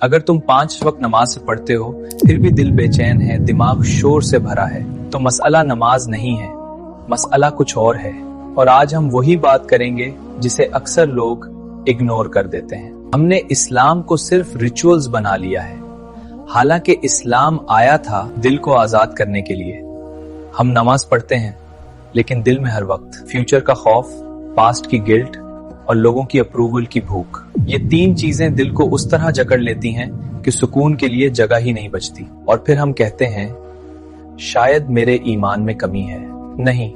अगर तुम 5 वक्त नमाज पढ़ते हो फिर भी दिल बेचैन है, दिमाग शोर से भरा है, तो मसला नमाज नहीं है, मसला कुछ और है। और आज हम वही बात करेंगे जिसे अक्सर लोग इग्नोर कर देते हैं। हमने इस्लाम को सिर्फ रिचुअल्स बना लिया है, हालांकि इस्लाम आया था दिल को आजाद करने के लिए। हम नमाज पढ़ते हैं लेकिन दिल में हर वक्त फ्यूचर का खौफ, पास्ट की गिल्ट और लोगों की अप्रूवल की भूख, ये 3 चीजें दिल को उस तरह जकड़ लेती हैं कि सुकून के लिए जगह ही नहीं बचती। और फिर हम कहते हैं शायद मेरे ईमान में कमी है। नहीं,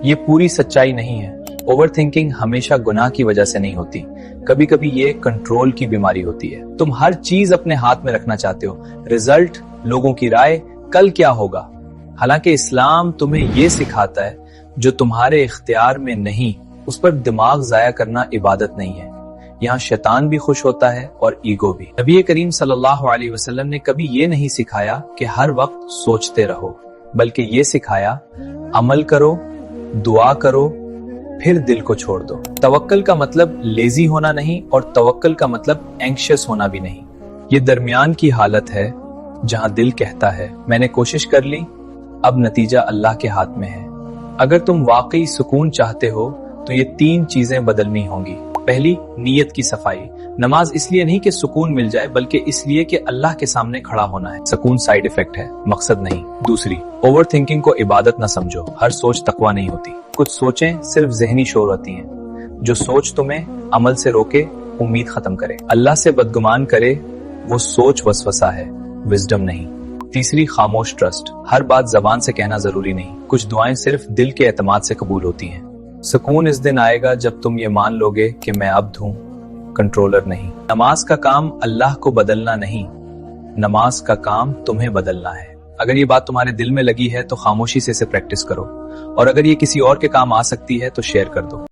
ये पूरी सच्चाई नहीं है। ओवर थिंकिंग हमेशा गुनाह की वजह से नहीं होती, कभी कभी ये कंट्रोल की बीमारी होती है। तुम हर चीज अपने हाथ में रखना चाहते हो, रिजल्ट, लोगों की राय, कल क्या होगा। हालांकि इस्लाम तुम्हें ये सिखाता है जो तुम्हारे इख्तियार में नहीं, उस पर दिमाग जाया करना इबादत नहीं है। यहाँ शैतान भी खुश होता है और ईगो भी। नबी करीम सल्लल्लाहु अलैहि वसल्लम ने कभी ये नहीं सिखाया कि हर वक्त सोचते रहो, बल्कि ये सिखाया अमल करो, दुआ करो, फिर दिल को छोड़ दो। तवक्कल का मतलब लेजी होना नहीं और तवक्कल का मतलब एंग्शियस होना भी नहीं। ये दरमियान की हालत है जहाँ दिल कहता है मैंने कोशिश कर ली, अब नतीजा अल्लाह के हाथ में है। अगर तुम वाकई सुकून चाहते हो तो ये 3 चीजें बदलनी होंगी। पहली, नीयत की सफाई। नमाज इसलिए नहीं कि सुकून मिल जाए, बल्कि इसलिए कि अल्लाह के सामने खड़ा होना है। सुकून साइड इफेक्ट है, मकसद नहीं। दूसरी, ओवर थिंकिंग को इबादत न समझो। हर सोच तकवा नहीं होती। कुछ सोचें सिर्फ जहनी शोर होती हैं। जो सोच तुम्हें अमल से रोके, उम्मीद खत्म करे, अल्लाह से बदगुमान करे, वो सोच वसवसा है, विजडम नहीं। तीसरी, खामोश ट्रस्ट। हर बात जबान से कहना जरूरी नहीं। कुछ दुआएं सिर्फ दिल के एतमाद से कबूल होती हैं। सुकून इस दिन आएगा जब तुम ये मान लोगे कि मैं अब्द हूँ, कंट्रोलर नहीं। नमाज का काम अल्लाह को बदलना नहीं, नमाज का काम तुम्हें बदलना है। अगर ये बात तुम्हारे दिल में लगी है तो खामोशी से इसे प्रैक्टिस करो, और अगर ये किसी और के काम आ सकती है तो शेयर कर दो।